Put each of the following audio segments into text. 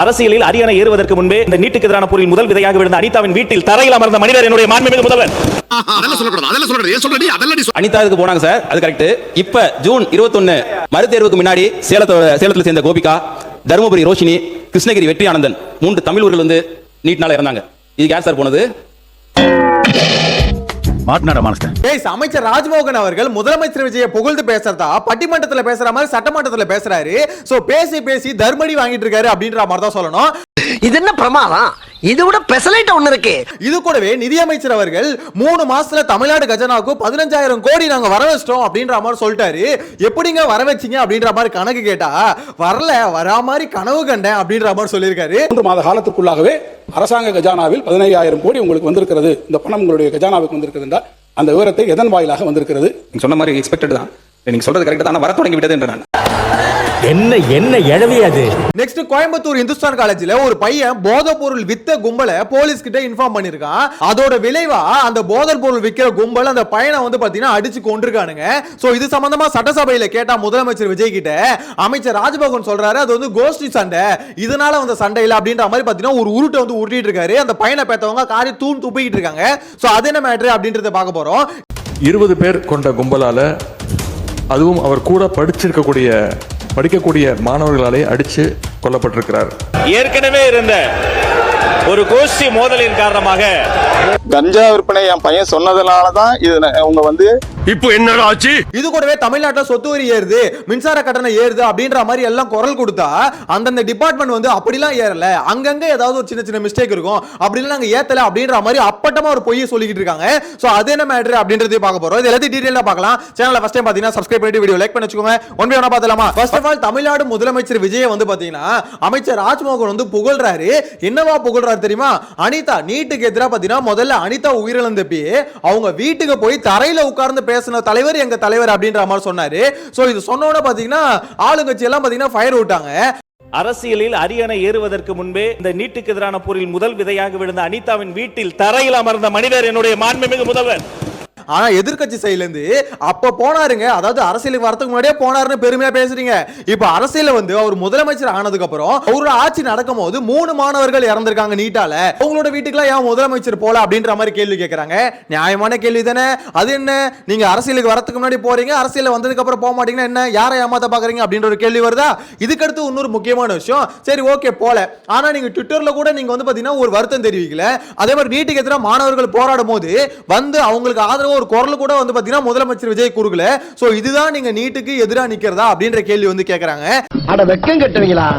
அரசியலில் அரியணை ஏறுவதற்கு முன்பே இந்த நீட்டுக்கு எதிரான போரில் முதல் விதையாக விழுந்த அனிதாவின் வீட்டில் தரையில் அமர்ந்த மனிதர் என்னுடைய மாண்புமிகு முதல்வர். அனிதா இதுக்கு போனாங்க சார், அது கரெக்ட். இப்ப ஜூன் 21 மறுதேர்வுக்கு முன்னாடி சேலத்தில் சேர்ந்த கோபிகா, தருமபுரி ரோஷினி, கிருஷ்ணகிரி வெற்றி ஆனந்தன் 3 தமிழர்கள் வந்து நீட்னால இறந்தாங்க. இது யார் சார் போனது? அமைச்சர் ராஜ்மோகன் அவர்கள் முதலமைச்சர் விஜயை புகழ்ந்து பேசுறதா பட்டிமன்றத்துல பேசுற மாதிரி சட்டமன்றத்துல பேசுறாரு. சோ பேசி பேசி தர்மடி வாங்கிட்டு இருக்காரு அப்படின்ற மாதிரி தான் சொல்லணும். இது என்ன பிரமாதம்? இது விட பெசலைட் ஒண்ணு இருக்கு. இது கூடவே நிதியமைச்சர் அவர்கள் 3 மாசத்துல தமிழ்நாடு கஜனாவுக்கு 15,000 கோடி நாங்க வர வச்சிட்டோம் அப்படின்ற மாதிரி சொல்லிட்டாரு. எப்படிங்க வர வச்சீங்க அப்படின்ற மாதிரி கணக்கு கேட்டா வரல, வரா மாதிரி கனவு கண்டேன் அப்படின்ற மாதிரி சொல்லியிருக்காரு. 3 மாத காலத்துக்குள்ளாகவே அரசாங்க கஜானாவில் 15,000 கோடி உங்களுக்கு வந்திருக்கிறது, இந்த பணம் உங்களுடைய கஜானாவுக்கு வந்திருக்கிறது என்றால் அந்த விவரத்தை எதன் வாயிலாக வந்திருக்கிறது? நீங்க சொன்ன மாதிரி எக்ஸ்பெக்டட் தான், நீங்க சொல்றது கரெக்ட் தான், வர தொடங்கி விட்டது என்று நான் என்ன எழவி அது. நெக்ஸ்ட் கோயம்புத்தூர் இந்துஸ்தான் காலேஜ்ல ஒரு பையன் போதைப் பொருள் வித்த கும்பலை போலீஸ் கிட்ட இன்ஃபார்ம் பண்ணிருக்கான். அதோட விளைவா அந்த போதைப் பொருள் விக்கிற கும்பல் அந்த பையனை வந்து பாத்தீங்கன்னா அடிச்சு கொண்டிருக்கானுங்க. சோ இது சம்பந்தமா சட்டசபையில கேட்டா முதலமைச்சர் விஜய் கிட்ட அமைச்சர் ராஜ்மோகன் சொல்றாரு அது வந்து கோஷ்டி சண்டை, இதனால வந்த சண்டை இல்ல அப்படின்ற மாதிரி பாத்தீங்கன்னா ஒரு உருட்டை வந்து உருட்டிட்டு இருக்காரு. அந்த பையனை பேத்தவங்க காரி தூண் துப்பிக்கிட்டு இருக்காங்க. சோ அது என்ன மேட்டர் அப்படின்றத பார்க்க போறோம். 20 பேர் கொண்ட கும்பலால, அதுவும் அவர் கூட படிக்கக்கூடிய மாணவர்களாலே அடிச்சு கொல்லப்பட்டிருக்கிறார். ஏற்கனவே இருந்த ஒரு கோஷ்டி மோதலின் காரணமாக கஞ்சா விற்பனை என் பையன் சொன்னதுனாலதான் இது அவங்க வந்து இப்போ என்னடா ஆச்சு? இது கூடவே தமிழ்நாட்டில் சொத்து வரி ஏறுது, மின்சார கட்டணம் ஏறுது அப்படின்ற மாதிரி எல்லாம் குரல் கொடுத்தா அந்தந்த டிபார்ட்மெண்ட் வந்து அப்படிலாம் ஏறல, அங்கங்க ஏதாவது ஒரு சின்ன மிஸ்டேக் இருக்கும், அப்படிலாம் நாங்க ஏத்தல அப்படின்ற மாதிரி அப்பட்டமா ஒரு பொய்யை சொல்லிக்கிட்டு இருக்காங்க. சோ அது என்ன மேட்டர் அப்படின்றதையும் பார்க்க போறோம். இது எல்லாத்தையும் டீடைலா பார்க்கலாம். சேனலை ஃபர்ஸ்ட் டைம் பாத்தீங்கன்னா சப்ஸ்கிரைப் பண்ணிட்டு வீடியோ லைக் பண்ணி வச்சுக்கோங்க. ஒன் பை ஒன்னா பார்த்தலாமா? ஃபர்ஸ்ட் ஆஃப் ஆல் தமிழ்நாடு முதலமைச்சர் விஜய் வந்து பாத்தீங்கன்னா அமைச்சர் ராஜ்மோகன் வந்து புகழ்றாரு. என்னவா புகழ்றாரு தெரியுமா? அனிதா நீட்டுக்கு எதிராக பாத்தீங்கன்னா முதல்ல அனிதா உயிரிழந்தப்பே அவங்க வீட்டுக்கு போய் தரையில உட்கார்ந்து பேசின தலைவர் எங்க தலைவர் அப்படின்ற மாதிரி சொன்னாரு. சோ இது சொன்னோட பாத்தீங்கன்னா ஆளுங்கட்சி எல்லாம் பாத்தீங்கன்னா ஃபயர் விட்டாங்க. அரசியலில் அரியணை ஏறுவதற்கு முன்பே இந்த நீட்டுக்கு எதிரான போரில் முதல் விதையாக விழுந்த அனிதாவின் வீட்டில் தரையில் அமர்ந்த மனிதர் என்னுடைய மாண்புமிகு முதல்வர். ஆனா எதிர்கட்சி சைடுல இருந்து அப்ப போனாருங்க, அதாவது அரசியலுக்கு வரதுக்கு முன்னாடியே போனாருன்னு பெருமையா பேசுறீங்க. இப்ப அரசியல வந்து அவர் முதலமைச்சர் ஆனதுக்கு அப்புறம் அவரோட ஆட்சி நடக்கும் போது 3 மாணவர்கள் இறந்திருக்காங்க நீட்டால, அவங்களோட வீட்டுக்குலாம் ஏன் முதலமைச்சர் போல அப்படின்ற மாதிரி கேள்வி கேட்கறாங்க. நியாயமான கேள்வி தானே அது? என்ன நீங்க அரசியலுக்கு வரதுக்கு முன்னாடி போறீங்க, அரசியல வந்ததுக்கு அப்புறம் போக மாட்டீங்கன்னா என்ன, யாரை ஏமாத்த பாக்குறீங்க அப்படின்ற ஒரு கேள்வி வருதா? இதுக்கு அடுத்து இன்னொரு முக்கியமான விஷயம், சரி ஓகே போல, ஆனா நீங்க ட்விட்டர்ல கூட நீங்க வந்து பாத்தீங்கன்னா ஒரு வருத்தம் தெரிவிக்கல. அதே மாதிரி நீட்டுக்கு எதிராக மாணவர்கள் போராடும் போது வந்து அவங்களுக்கு ஆதரவு ஒரு குரல் கூட வந்து பாத்தீங்கன்னா முதலமைச்சர் விஜய் குறுகல. சோ இதுதான் நீங்க நீட்டுக்கு எதிராக நிக்கிறதா அப்படின்ற கேள்வி வந்து கேக்குறாங்க. அட வெக்கம் கட்டுவீங்களா?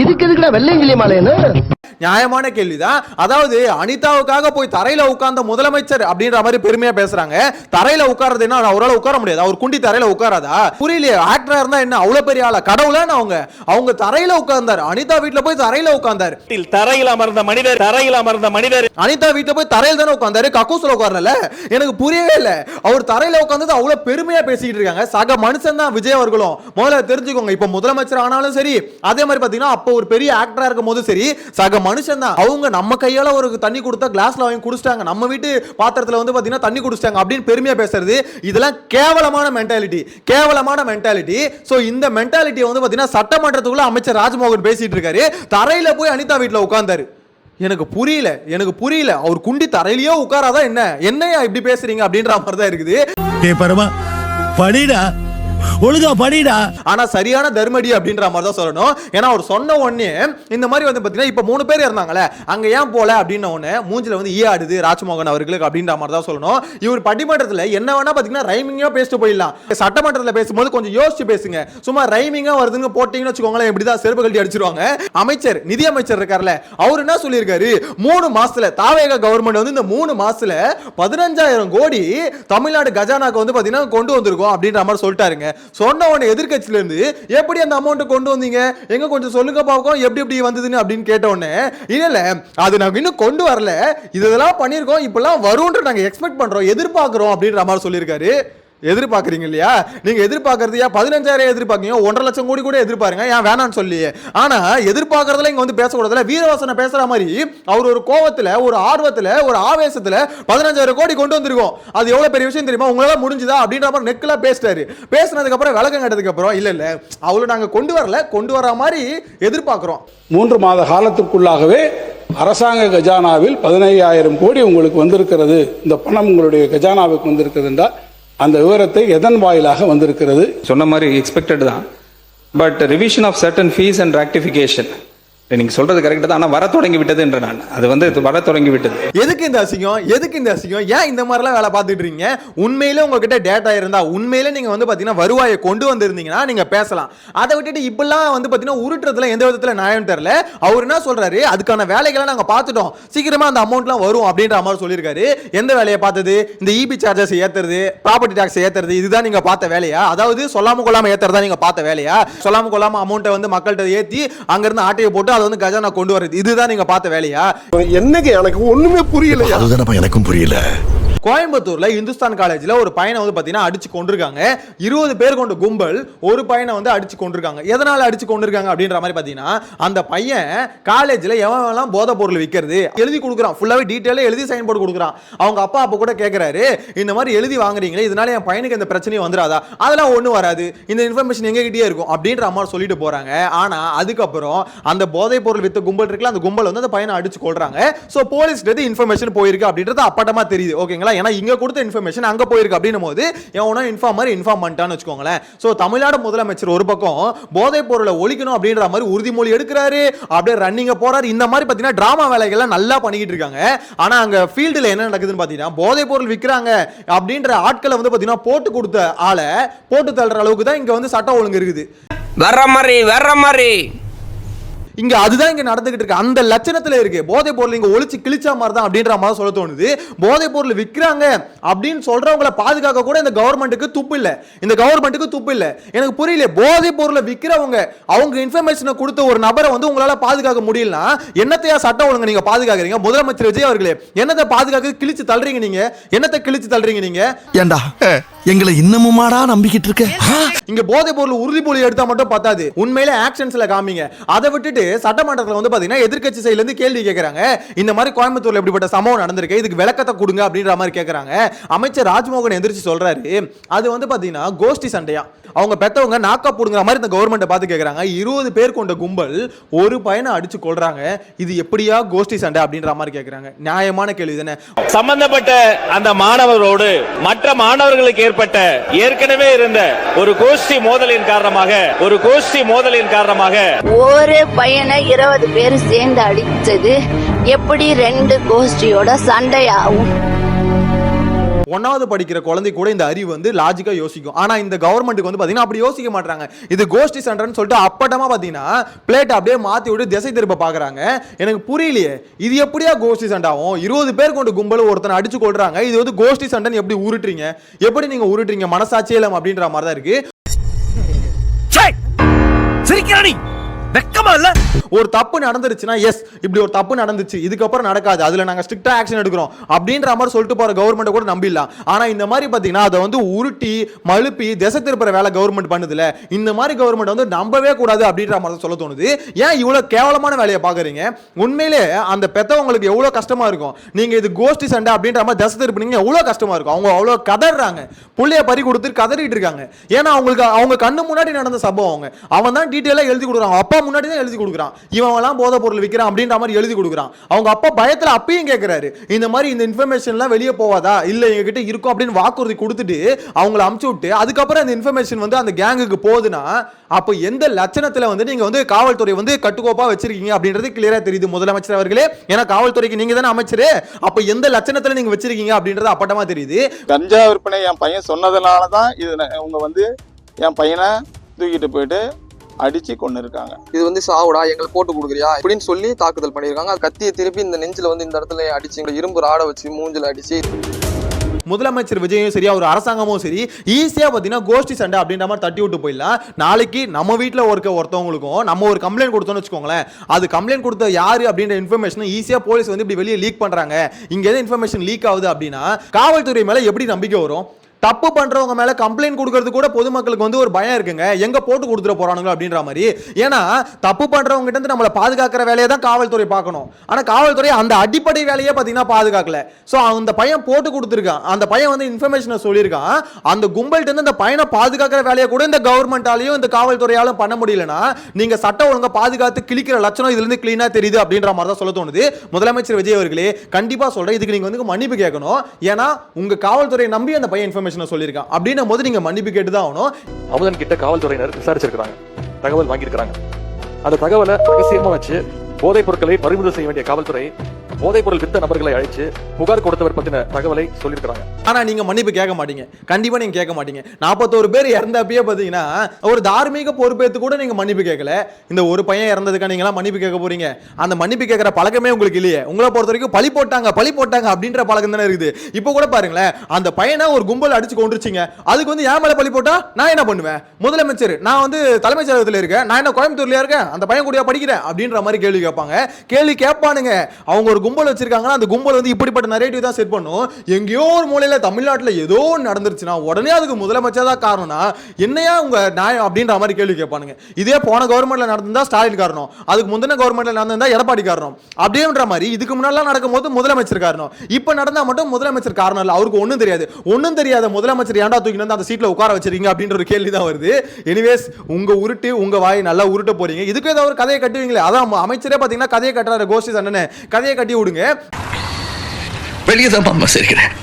இதுக்கு எதுக்குடா வெள்ளையங்கிலி மாலைன்னு? நியாயமான கேள்விதான். அதாவது அனிதாவுக்காக போய் தரையில உட்கார்ந்த முதலமைச்சர் அப்படின்ற மாதிரி பெருமையா பேசுறாங்க. தரையில உட்கார்றது என்ன, அவரால் உட்கார முடியாது, அவர் குண்டி தரையில உட்காராதா? புரியலையே. ஆக்டரா இருந்தா என்ன அவ்வளவு பெரிய ஆளா, கடவுளான அவங்க தரையில உட்கார்ந்தார். அனிதா வீட்ல போய் தரையில உட்கார்ந்தார். தரையில் அமர்ந்த மனிதர் அனிதா வீட்ல போய் தரையில தானே உட்கார்ந்தாரு, கக்கூஸ்ல உட்காரல. எனக்கு புரியவே இல்ல. அவர் தரையில உட்கார்ந்தது அவ்வளவு பெருமையா பேசிட்டு இருக்காங்க. சக மனுஷன் தான் விஜய் அவர்களும். முதல்ல தெரிஞ்சுக்கோங்க, இப்ப முதலமைச்சர் ஆனாலும் சரி, அதே மாதிரி பாத்தீங்கன்னா அப்ப ஒரு பெரிய ஆக்டரா இருக்கும் போது சரி, சக மனுஷன் தான். அவங்க நம்ம கையால ஒரு தண்ணி கொடுத்தா கிளாஸ்ல வாங்கி குடிச்சிட்டாங்க, நம்ம வீட்டு பாத்திரத்துல வந்து பாத்தீங்கன்னா தண்ணி குடிச்சிட்டாங்க அப்படின்னு பெருமையா பேசுறது இதெல்லாம் கேவலமான மென்டாலிட்டி. சோ இந்த மென்டாலிட்டியை வந்து பாத்தீங்கன்னா சட்டமன்றத்துக்குள்ள அமைச்சர் ராஜ்மோகன் பேசிட்டு இருக்காரு. தரையில போய் அனிதா வீட்ல உட்கார்ந்தாரு. எனக்கு புரியல. அவர் குண்டி தரையிலேயே உட்காராதா என்னையா இப்படி பேசுறீங்க அப்படின்ற மாதிரி தான் இருக்குது. ஒழுங்கா படிடா. ஆனா சரியான தர்மடி அப்படின்ற மாதிரி தான் சொல்லணும். ஏன்னா அவர் சொன்ன உடனே இந்த மாதிரி வந்து பாத்தீங்கன்னா இப்ப 3 பேர் இருந்தாங்களே, அங்க ஏன் போல அப்படின்ன உடனே மூஞ்சில வந்து ஆடுது ராஜ்மோகன் அவர்களுக்கு அப்படின்ற மாதிரி தான் சொல்லணும். இவர் பட்டிமன்றத்துல என்ன வேணா பாத்தீங்கன்னா ரைமிங்கா பேசிட்டு போயிடலாம். சட்டமன்றத்துல பேசும்போது கொஞ்சம் யோசிச்சு பேசுங்க. சும்மா ரைமிங்கா வருதுன்னு போட்டீங்கன்னு வச்சுக்கோங்களேன், இப்படிதான் செருப்பு கழட்டி அடிச்சிருவாங்க. அமைச்சர் நிதி அமைச்சர் இருக்கார்ல, அவர் என்ன சொல்லியிருக்காரு, 3 மாசத்துல தாவேக கவர்மெண்ட் வந்து இந்த 3 மாசத்துல 15,000 கோடி தமிழ்நாடு கஜானாக்கு வந்து பாத்தீங்கன்னா கொண்டு வந்திருக்கோம் அப்படின்ற மாதிரி சொல்லிட்டாருங்க. சொன்ன உடனே எதிர்க்கட்சியில இருந்து எப்படி அந்த அமௌண்ட் கொண்டு வந்தீங்க, எங்க கொஞ்சம் சொல்லுங்க பாப்போம் எப்படி வந்ததுன்னு அப்படின்னு கேட்ட உடனே, இல்ல அது நாங்க இன்னும் கொண்டு வரல, இதெல்லாம் பண்ணிருக்கோம், இப்பெல்லாம் வரும்ன்ற நாங்க எக்ஸ்பெக்ட் பண்றோம், எதிர்பார்க்கிறோம் அப்படின்ற மாதிரி சொல்லியிருக்காரு. எதிர்பார்க்கறீங்க இல்லையா? நீங்க எதிர்பார்க்கறது 15,000 எதிர்பார்க்கீங்க, 1.5 லட்சம் கோடி கூட எதிர்பாருங்க, ஏன் வேணான்னு சொல்லி. ஆனா எதிர்பார்க்கறதுல இங்க வந்து பேசக்கூடாதுல. வீரவாசனை பேசுற மாதிரி அவர் ஒரு கோவத்துல, ஒரு ஆர்வத்துல, ஒரு ஆவேசத்துல 15,000 கோடி கொண்டு வந்திருக்கோம். அது எவ்வளவு பெரிய விஷயம் தெரியுமா? உங்களால முடிஞ்சுதா அப்படின்ற மாதிரி நெக்கலா பேசிட்டாரு. பேசினதுக்கு அப்புறம் விளக்கம் கேட்டதுக்கு அப்புறம் இல்ல அவ்வளவு நாங்க கொண்டு வரல, கொண்டு வர மாதிரி எதிர்பார்க்கிறோம். 3 மாத காலத்திற்குள்ளாகவே அரசாங்க கஜானாவில் 15,000 கோடி உங்களுக்கு வந்திருக்கிறது, இந்த பணம் உங்களுடைய கஜானாவுக்கு வந்திருக்கிறது என்றால் அந்த விவரத்தை எதன் வாயிலாக வந்திருக்கிறது? சொன்ன மாதிரி எக்ஸ்பெக்டட் தான், but revision of certain fees and rectification நீங்க சொல்றது கரெக்ட் தான், ஆனா வர தொடங்கி விட்டது என்ற நான் அது வந்து வர தொடங்கி விட்டது. எதுக்கு இந்த அசிங்கம்? எதுக்கு இந்த அசிங்கம்? ஏன் இந்த மாதிரிலாம் வேலை பார்த்துட்டு இருக்கீங்க? உண்மையிலே உங்ககிட்ட டேட்டா இருந்தா, உண்மையிலே நீங்க வந்து பாத்தீங்கன்னா வருவாயை கொண்டு வந்திருந்தீங்கன்னா நீங்க பேசலாம். அதை விட்டுட்டு இப்பெல்லாம் வந்து பாத்தீங்கன்னா உருட்டுறதுல எந்த விதத்துல நியாயம் தெரியல. அவர் என்ன சொல்றாரு, அதுக்கான வேலைகளை நாங்க பார்த்துட்டோம், சீக்கிரமா அந்த அமௌண்ட்லாம் வரும் அப்படின்ற மாதிரி சொல்லியிருக்காரு. எந்த வேலையை பார்த்தது? இந்த இபி சார்ஜஸ் ஏத்துறது, ப்ராப்பர்ட்டி டாக்ஸ் ஏத்துறது, இதுதான் நீங்க பார்த்த வேலையா? அதாவது சொல்லாம கொள்ளாம ஏத்துறதா நீங்க பார்த்த வேலையா? சொல்லாம கொள்ளாம அமௌண்ட்டை வந்து மக்கள்கிட்ட ஏத்தி அங்கிருந்து ஆட்டையை போட்டு அதை வந்து கஜானா கொண்டு வரது, இதுதான் நீங்க பார்த்த வேலையா? என்னங்க எனக்கு ஒண்ணுமே புரியல. அதுதானப்பா எனக்கும் புரியல. கோயம்புத்தூர்ல இந்துஸ்தான் காலேஜ்ல ஒரு பையனை வந்து பாத்தீங்கன்னா அடிச்சு கொண்டிருக்காங்க. 20 பேர் கொண்ட கும்பல் ஒரு பையனை வந்து அடிச்சு கொண்டிருக்காங்க. எதனால அடிச்சு கொண்டிருக்காங்க அப்படின்ற மாதிரி பாத்தீங்கன்னா, அந்த பையன் காலேஜ்ல எவன் போதை பொருள் விற்கிறது எழுதி கொடுக்குறான், ஃபுல்லாவே டீடைலா எழுதி சைன் போட்டு கொடுக்குறான். அவங்க அப்பா அப்ப கூட கேட்கிறாரு, இந்த மாதிரி எழுதி வாங்குறீங்களே, இதனால என் பையனுக்கு இந்த பிரச்சனையும் வந்துடாதா? அதெல்லாம் ஒண்ணும் வராது, இந்த இன்ஃபர்மேஷன் எங்ககிட்டயே இருக்கும் அப்படின்ற மாதிரி சொல்லிட்டு போறாங்க. ஆனா அதுக்கப்புறம் அந்த போதை பொருள் வித்த கும்பல் இருக்குல்ல, அந்த கும்பல் வந்து அந்த பையனை அடிச்சு கொள்றாங்க. சோ போலீஸ்க்கு இன்ஃபர்மேஷன் போயிருக்கு அப்படின்றது அப்பட்டமா தெரியுது. ஓகேங்களா? ஏன்னா இங்க கொடுத்த இன்ஃபர்மேஷன் அங்க போயிருக்கு அப்படின்னும் போது எவனோ இன்ஃபார்மர் இன்ஃபார்ம் பண்ணிட்டான்னு வச்சுக்கோங்களேன். சோ தமிழ்நாடு முதலமைச்சர் ஒரு பக்கம் போதை பொருளை ஒழிக்கணும் அப்படின்ற மாதிரி உறுதிமொழி எடுக்கிறாரு, அப்படியே ரன்னிங்க போறாரு. இந்த மாதிரி பாத்தீங்கன்னா டிராமா வேலைகள்லாம் நல்லா பண்ணிக்கிட்டு இருக்காங்க. ஆனா அங்க ஃபீல்டுல என்ன நடக்குதுன்னு பாத்தீங்கன்னா, போதை பொருள் விற்கிறாங்க அப்படின்ற ஆட்களை வந்து பாத்தீங்கன்னா போட்டு கொடுத்த ஆளை போட்டு தள்ளுற அளவுக்கு தான் இங்க வந்து சட்டம் ஒழுங்கு இருக்குது. வர்ற மாதிரி இங்க அதுதான் இங்க நடந்துகிட்டு இருக்கு. அந்த லட்சணத்துல இருக்கு. போதை பொருள் இங்க ஒளிச்சு கிழிச்சா மாதிரி தான் அப்படின்ற மாதிரி சொல்ல தோணுது. போதை பொருள் விற்கிறாங்க அப்படின்னு சொல்றவங்களை பாதுகாக்க கூட இந்த கவர்மெண்ட்டுக்கு துப்பு இல்ல. இந்த கவர்மெண்ட்டுக்கு துப்பு இல்ல. எனக்கு புரியல, போதை பொருளை விற்கிறவங்க அவங்க இன்ஃபர்மேஷனை கொடுத்த ஒரு நபரை வந்து உங்களால பாதுகாக்க முடியலனா என்னத்தையா சட்டம் ஒழுங்கு நீங்க பாதுகாக்கிறீங்க? முதலமைச்சர் விஜய் அவர்களே, என்னத்தை பாதுகாக்க கிழிச்சு தள்ளுறீங்க நீங்க? என்னத்தை கிழிச்சு தள்ளுறீங்க நீங்க? ஏண்டா எங்களை இன்னமுமாடா நம்பிக்கிட்டு இருக்க? இங்க போதை பொருள் உறுதிமொழி எடுத்தா மட்டும் பத்தாது, உண்மையிலே ஆக்ஷன்ஸ்ல காமிங்க. அதை விட்டுட்டு சட்டமன்றத்தில் வந்து பாத்தீங்கன்னா எதிர்க்கட்சி சைடுல இருந்து கேள்வி கேட்கறாங்க. இந்த மாதிரி கோயம்புத்தூர்ல இப்படிப்பட்ட சம்பவம் நடந்திருக்கு, இதுக்கு விளக்கத்தை கொடுங்க அப்படின்ற மாதிரி கேட்கறாங்க. அமைச்சர் ராஜ்மோகன் எந்திரிச்சு சொல்றாரு, அது வந்து பாத்தீங்கன்னா கோஷ்டி சண்டையா, அவங்க பெத்தவங்க நாக்கா புடுங்குற மாதிரி இந்த கவர்மெண்ட்டை பார்த்து கேட்கறாங்க. 20 பேர் கொண்ட கும்பல் ஒரு பையனை அடிச்சு கொள்றாங்க, இது எப்படியா கோஷ்டி சண்டை அப்படின்ற மாதிரி கேட்கறாங்க. நியாயமான கேள்வி தானே? சம்பந்தப்பட்ட அந்த மாணவரோடு மற்ற மாணவர்களுக்கு ஏற்பட்ட ஏற்கனவே இருந்த ஒரு கோஷ்டி மோதலின் காரணமாக ஒரு பையனை 20 பேர் சேர்ந்து அடிச்சது எப்படி 2 கோஷ்டியோட சண்டையாகும்? 1வது படிக்கிற குழந்தை கூட இந்த அறிவு வந்து லாஜிக்கா யோசிக்கும். ஆனா இந்த கவர்மெண்ட்டுக்கு வந்து பாத்தீங்கன்னா அப்படி யோசிக்க மாட்டாங்க. இது கோஷ்டி சண்டைன்னு சொல்லிட்டு அப்பட்டமா பாத்தீங்கன்னா பிளேட் அப்படியே மாத்தி விட்டு திசை திருப்ப பாக்குறாங்க. எனக்கு புரியலையே, இது எப்படியா கோஷ்டி சண்டை ஆகும்? 20 பேர் கொண்டு கும்பல் ஒருத்தனை அடிச்சு கொள்றாங்க, இது வந்து கோஷ்டி சண்டைன்னு எப்படி உருட்டுறீங்க? எப்படி நீங்க உருட்டுறீங்க? மனசாட்சியே இல்லாம அப்படின்ற மாதிரி தான் இருக்கு. ஒரு தப்பு நடந்துருச்சுன்னா, எஸ் இப்படி ஒரு தப்பு நடந்துச்சு, இதுக்கப்புறம் நடக்காது, அதுல நாங்க ஸ்ட்ரிக்ட்டா ஆக்ஷன் எடுக்கிறோம் அப்படின்ற மாதிரி சொல்லிட்டு போற கவர்மெண்ட் கூட நம்பிடலாம். ஆனா இந்த மாதிரி பாத்தீங்கன்னா அதை வந்து உருட்டி மழுப்பி திசை திருப்புற வேலை கவர்மெண்ட் பண்ணுதுல, இந்த மாதிரி கவர்மெண்ட் வந்து நம்பவே கூடாது அப்படின்ற மாதிரி சொல்ல தோணுது. ஏன் இவ்வளவு கேவலமான வேலையை பாக்குறீங்க? உண்மையிலே அந்த பெத்தவங்களுக்கு எவ்வளவு கஷ்டமா இருக்கும். நீங்க இது கோஷ்டி சண்டை அப்படின்ற மாதிரி திசை திருப்பினீங்க, எவ்வளவு கஷ்டமா இருக்கும். அவங்க அவ்வளவு கதறாங்க, புள்ளைய பறி கொடுத்து கதறிட்டு இருக்காங்க. ஏன்னா அவங்களுக்கு அவங்க கண்ணு முன்னாடி நடந்த சம்பவம், அவன் தான் டீட்டெயிலா எழுதி கொடுக்குறான், அப்பா முன்னாடி தான் எழுதி கொடுக்குறான், இவன் போதை பொருள் விற்கிறான் அப்படின்ற மாதிரி எழுதி கொடுக்குறான். அவங்க அப்பா பயத்துல அப்பயும் கேட்கிறாரு, இந்த மாதிரி இந்த இன்ஃபர்மேஷன்லாம் வெளியே போவாதா? இல்ல எங்க கிட்ட இருக்கும் அப்படின்னு வாக்குறுதி கொடுத்துட்டு அவங்கள அமுச்சு விட்டு அதுக்கப்புறம் இந்த இன்ஃபர்மேஷன் வந்து அந்த கேங்குக்கு போகுதுன்னா, அப்போ எந்த லட்சணத்துல வந்து நீங்க வந்து காவல்துறை வந்து கட்டுக்கோப்பா வச்சிருக்கீங்க அப்படின்றது கிளியரா தெரியுது முதலமைச்சர் அவர்களே. ஏன்னா காவல்துறைக்கு நீங்க தானே அமைச்சரு, அப்ப எந்த லட்சணத்துல நீங்க வச்சிருக்கீங்க அப்படின்றது அப்பட்டமா தெரியுது. கஞ்சா விற்பனை என் பையன் சொன்னதுனாலதான் இது அவங்க வந்து என் பையனை தூக்கிட்டு போயிட்டு அடிச்சு கொண்டு இருக்காங்க. இது வந்து சாவுடா எங்களை போட்டு கொடுக்குறியா அப்படின்னு சொல்லி தாக்குதல் பண்ணியிருக்காங்க. கத்தியை திருப்பி இந்த நெஞ்சில வந்து இந்த இடத்துல அடிச்சு, இரும்பு ராடை வச்சு மூஞ்சில அடிச்சு. முதலமைச்சர் விஜயும் சரி, அவர் அரசாங்கமும் சரி, ஈஸியா பாத்தீங்கன்னா கோஷ்டி சண்டை அப்படின்ற மாதிரி தட்டி விட்டு போயிடலாம். நாளைக்கு நம்ம வீட்டுல ஒருத்தவங்களுக்கும் நம்ம ஒரு கம்ப்ளைண்ட் கொடுத்தோம்னு வச்சுக்கோங்களேன், அது கம்ப்ளைண்ட் கொடுத்த யாரு அப்படின்ற இன்ஃபர்மேஷன் ஈஸியா போலீஸ் வந்து இப்படி வெளியே லீக் பண்றாங்க. இங்க எது இன்ஃபர்மேஷன் லீக் ஆகுது அப்படின்னா காவல்துறை மேல எப்படி நம்பிக்கை வரும்? தப்பு பண்றவங்க மேல கம்ப்ளைண்ட் கொடுக்கறது கூட பொதுமக்களுக்கு வந்து ஒரு பயம் இருக்குங்க, எங்க போட்டு கொடுத்துட போறானுங்க அப்படின்ற மாதிரி. ஏன்னா தப்பு பண்றவங்க கிட்ட இருந்து நம்மளை பாதுகாக்கிற வேலையை தான் காவல்துறை பார்க்கணும். ஆனா காவல்துறை அந்த அடிப்படை வேலையே பாத்தீங்கன்னா பாதுகாக்கல. சோ அந்த பையன் போட்டு கொடுத்துருக்கான், அந்த பையன் வந்து இன்ஃபர்மேஷனை சொல்லியிருக்கான். அந்த கும்பல்கிட்ட இருந்து அந்த பையனை பாதுகாக்கிற வேலையை கூட இந்த கவர்மெண்டாலையும் இந்த காவல்துறையாலும் பண்ண முடியலனா நீங்க சட்டம் ஒழுங்கா பாதுகாத்து கிழிக்கிற லட்சணம் இதுல இருந்து கிளீனா தெரியுது அப்படின்ற மாதிரி தான் சொல்ல தோணுது. முதலமைச்சர் விஜய் அவர்களே கண்டிப்பா சொல்றேன், இதுக்கு நீங்க வந்து மன்னிப்பு கேட்கணும். ஏன்னா உங்க காவல்துறையை நம்பி அந்த பையன் இன்ஃபர்மேஷனை சொல்லியிருக்கான் அப்படின்னும் போது நீங்க மன்னிப்பு கேட்டு தான் ஆகணும். அமுதன் கிட்ட காவல்துறையினர் விசாரிச்சிருக்காங்க, தகவல் வாங்கியிருக்காங்க. அந்த தகவலை ரகசியமா வச்சு போதைப் பொருட்களை பறிமுதல் செய்ய வேண்டிய காவல்துறை போதைப் பொருள் வித்த நபர்களை அழைச்சு புகார் கொடுத்தவர் பத்தின தகவலை சொல்லியிருக்காங்க. ஆனா நீங்க மன்னிப்பு கேட்க மாட்டீங்க, கண்டிப்பா நீங்க கேட்க மாட்டீங்க. 41 பேர் இறந்தப்பயே பாத்தீங்கன்னா ஒரு தார்மீக பொறுப்பேற்று கூட நீங்க மன்னிப்பு கேட்கல. இந்த ஒரு பையன் இறந்ததுக்கு நீங்க எல்லாம் மன்னிப்பு கேட்க போறீங்க? அந்த மன்னிப்பு கேட்கிற பழக்கமே உங்களுக்கு இல்லையே. உங்களை பொறுத்த வரைக்கும் பழி போட்டாங்க அப்படின்ற பழக்கம் தானே இருக்குது. இப்போ கூட பாருங்களேன், அந்த பையனை ஒரு கும்பல் அடிச்சு கொண்டுருச்சிங்க, அதுக்கு வந்து என் மேல பழி போட்டா நான் என்ன பண்ணுவேன்? முதலமைச்சர், நான் வந்து தலைமைச் செயலகத்தில் இருக்கேன், நான் என்ன கோயம்புத்தூர்ல இருக்கேன், அந்த பையன் கூட படிக்கிறேன் அப்படின்ற மாதிரி கேள்வி கேட்பாங்க. கேள்வி கேட்பானுங்க. அவங்க ஒரு கும்பல் வச்சிருக்காங்கன்னா அந்த கும்பல் வந்து இப்படிப்பட்ட நரேட்டிவ் தான் செட் பண்ணும். எங்கேயோ ஒரு மூலையில தமிழ்நாட்டில் ஏதோ நடந்துருச்சுன்னா உடனே அதுக்கு முதலமைச்சர் தான் காரணம்னா என்னையா உங்க நியாயம் அப்படின்ற மாதிரி கேள்வி கேட்பானுங்க. இதே போன கவர்மெண்ட்ல நடந்தா ஸ்டாலின் காரணம், அதுக்கு முந்தின கவர்மெண்ட்ல நடந்தா எடப்பாடி காரணம் அப்படின்ற மாதிரி இதுக்கு முன்னாடி நடக்கும்போது முதலமைச்சர் காரணம். இப்ப நடந்தா மட்டும் முதலமைச்சர் காரணம் இல்ல, அவருக்கு ஒண்ணும் தெரியாது. ஒண்ணும் தெரியாத முதலமைச்சர் ஏன்டா தூக்கி வந்து அந்த சீட்ல உட்கார வச்சிருக்கீங்க அப்படின்ற ஒரு கேள்வி தான் வருது. எனிவேஸ் உங்க உருட்டு உங்க வாய் நல்லா உருட்ட போறீங்க. இதுக்கு ஏதாவது ஒரு கதையை கட்டுவீங்களே, அதான் அமைச்சரே பாத்தீங்கன்னா கதையை கட்டுறாரு. கோஷ்டி சண்டனை கதையை கட்டி விடுங்க. வெளியே தான் அம்மா சிரிக்கிறேன்,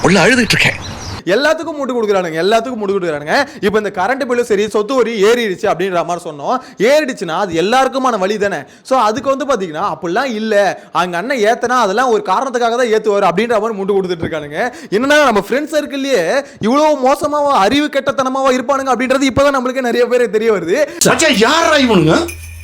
உள்ள அழுதுட்டு இருக்கேன். எல்லாத்துக்கும் முட்டு கொடுக்குறானுங்க, எல்லாத்துக்கும் முட்டு கொடுக்குறானுங்க. இப்போ இந்த கரண்ட் பில்லும் சரி, சொத்து வரி ஏறிடுச்சு அப்படின்ற மாதிரி சொன்னோம். ஏறிடுச்சுன்னா அது எல்லாருக்குமான வழி தானே. ஸோ அதுக்கு வந்து பார்த்தீங்கன்னா அப்படிலாம் இல்லை, அங்கே அண்ணன் ஏத்தனா அதெல்லாம் ஒரு காரணத்துக்காக தான் ஏற்றுவார் அப்படின்ற மாதிரி முட்டு கொடுத்துட்டு இருக்கானுங்க. என்னன்னா நம்ம ஃப்ரெண்ட்ஸ் சர்க்கிள்லயே இவ்வளோ மோசமாவோ அறிவு கெட்டத்தனமாவோ இருப்பானுங்க அப்படின்றது இப்போதான் நம்மளுக்கு நிறைய பேர் தெரிய வருது. யாரா இவனுங்க,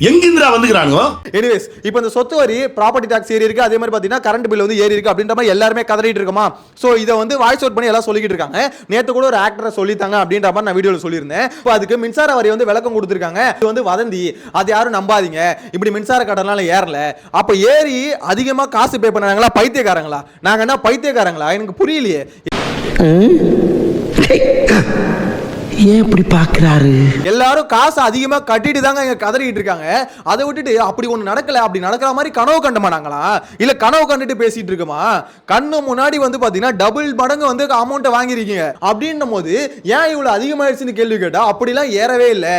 எங்கிந்திரா வந்துக்கிறாங்க? எனிவேஸ் இப்போ இந்த சொத்து வரி, ப்ராப்பர்ட்டி டாக்ஸ் ஏறி இருக்கு, அதே மாதிரி பார்த்தீங்கன்னா கரண்ட் பில் வந்து ஏறி இருக்கு அப்படின்ற மாதிரி எல்லாருமே கதறிட்டு இருக்கோமா. ஸோ இதை வந்து வாய்ஸ் அவுட் பண்ணி எல்லாம் சொல்லிக்கிட்டு இருக்காங்க. நேற்று கூட ஒரு ஆக்டரை சொல்லித்தாங்க அப்படின்ற மாதிரி நான் வீடியோவில் சொல்லியிருந்தேன். இப்போ அதுக்கு மின்சார வரி வந்து விளக்கம் கொடுத்துருக்காங்க. இது வந்து வதந்தி, அது யாரும் நம்பாதீங்க, இப்படி மின்சார கடனால ஏறல. அப்போ ஏறி அதிகமாக காசு பே பண்ணாங்களா பைத்தியக்காரங்களா? நாங்கள் என்ன பைத்தியக்காரங்களா? எனக்கு புரியலையே. ஏன் இப்படி பாக்குறாரு? எல்லாரும் காசு அதிகமா கட்டிட்டு தாங்க இங்க கதறிட்டு இருக்காங்க. அதை விட்டுட்டு அப்படி ஒண்ணு நடக்கல, அப்படி நடக்கிற மாதிரி கனவு கண்டமானாங்களா? இல்ல கனவு கண்டுட்டு பேசிட்டு இருக்குமா? கண்ணு முன்னாடி வந்து பாத்தீங்கன்னா டபுள் மடங்கு வந்து அமௌண்ட் வாங்கிருக்கீங்க அப்படின்னும் போது ஏன் இவ்வளவு அதிகமாயிருச்சுன்னு கேள்வி கேட்டா அப்படிலாம் ஏறவே இல்லை.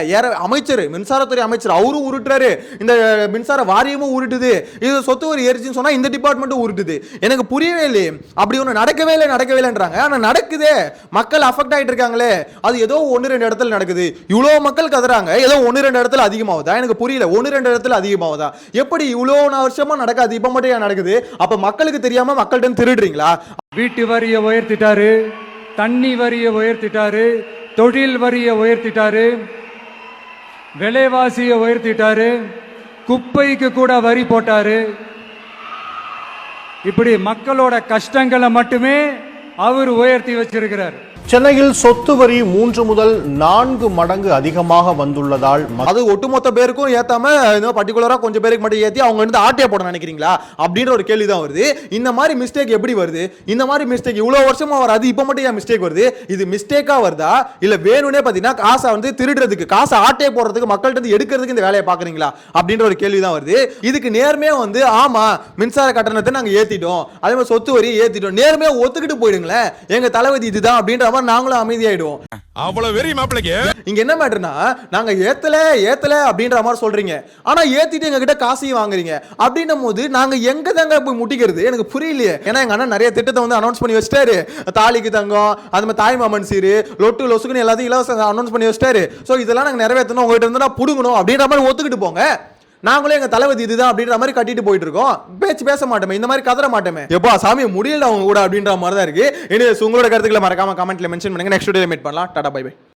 அமைச்சர், மின்சாரத்துறை அமைச்சர் அவரும் உருட்டுறாரு, இந்த மின்சார வாரியமும் உருட்டுது, இது சொத்து வரி ஏறிச்சுன்னு சொன்னா இந்த டிபார்ட்மெண்ட்டும் உருட்டுது. எனக்கு புரியவே இல்லையே. அப்படி ஒண்ணு நடக்கவே இல்லைன்றாங்க. ஆனா நடக்குதே, மக்கள் அஃபெக்ட் ஆயிட்டு இருக்காங்களே. அது ஏதோ 1-2 இடத்துல நடக்குது. இவ்வளவு மக்கள் கதறாங்க, ஏதோ 1-2 இடத்துல அதிகமாகுதா? எனக்கு புரியல. 1-2 இடத்துல அதிகமாகுதா? எப்படி இவ்வளவு வருஷமா நடக்காது, இப்ப மட்டும் ஏன் நடக்குது? அப்ப மக்களுக்கு தெரியாம மக்கள்கிட்ட திருடுறீங்களா? வீட்டு வரியை உயர்த்திட்டாரு, தண்ணி வரியை உயர்த்திட்டாரு, தொழில் வரியை உயர்த்திட்டாரு, விலைவாசியை உயர்த்திட்டாரு, குப்பைக்கு கூட வரி போட்டாரு. இப்படி மக்களோட கஷ்டங்களை மட்டுமே அவர் உயர்த்தி வச்சிருக்கிறார். சென்னையில் சொத்து வரி 3 முதல் 4 மடங்கு அதிகமாக வந்துள்ளதால் அது ஒட்டுமொத்த பேருக்கும் ஏத்தாம பர்டிகுலரா கொஞ்சம் பேருக்கு மட்டும் ஏத்தி அவங்க வந்து ஆட்டையை போட நினைக்கிறீங்களா அப்படின்ற ஒரு கேள்வி தான் வருது. இந்த மாதிரி மிஸ்டேக் எப்படி வருது? இந்த மாதிரி மிஸ்டேக் இவ்வளவு வருஷமா வராது, இப்ப மட்டும் ஏன் மிஸ்டேக் வருது? இது மிஸ்டேக்கா வருதா இல்ல வேணும்னே பாத்தீங்கன்னா காசை வந்து திருடுறதுக்கு, காசை ஆட்டையை போடுறதுக்கு, மக்கள்கிட்ட இருந்து எடுக்கிறதுக்கு இந்த வேலையை பாக்குறீங்களா அப்படின்ற ஒரு கேள்வி தான் வருது. இதுக்கு நேர்மையா வந்து ஆமா மின்சார கட்டணத்தை நாங்க ஏத்திட்டோம், அதே மாதிரி சொத்து வரி ஏத்திட்டோம், நேர்மையா ஒத்துக்கிட்டு போயிடுங்களேன், எங்க தளபதி இதுதான் அப்படின்ற நாங்களும் அமைதியாயிடுவோம். அவ்வளவு வெறி மாப்பிளைக்கு இங்க என்ன மேட்டர்னா நாங்க ஏத்தல அப்படின்ற மாதிரி சொல்றீங்க, ஆனா ஏத்திட்டு எங்க கிட்ட காசையும் வாங்குறீங்க அப்படின்னும் போது நாங்க எங்க தாங்க போய் முட்டிக்கிறது? எனக்கு புரியலையே. ஏன்னா எங்க அண்ணன் நிறைய திட்டத்தை வந்து அனௌன்ஸ் பண்ணி வச்சிட்டாரு. தாலிக்கு தங்கம், அது மாதிரி தாய் மாமன் சீரு, லொட்டு லொசுக்குன்னு எல்லாத்தையும் இலவசம் அனௌன்ஸ் பண்ணி வச்சிட்டாரு. சோ இதெல்லாம் நாங்க நிறைவேற்றணும், உங்ககிட்ட இருந்தா புடுங்கணும் அப்படின்ற மாதிரி ஒத்துக்கிட்டு போங்க. நாங்களே எங்க தளபதி இதுதான் அப்படின்ற மாதிரி கட்டிட்டு போயிட்டு இருக்கோம். பேச மாட்டோமே, இந்த மாதிரி கதற மாட்டோமே. எப்பா சாமி முடியல அவங்க கூட அப்படின்ற மாதிரி தான் இருக்கு. எனிவேஸ் உங்களோட கருத்துக்களை மறக்காம கமெண்ட்ல மென்ஷன் பண்ணுங்க. நெக்ஸ்ட் வீடியோல மீட் பண்ணலாம். Ta-ta bye by.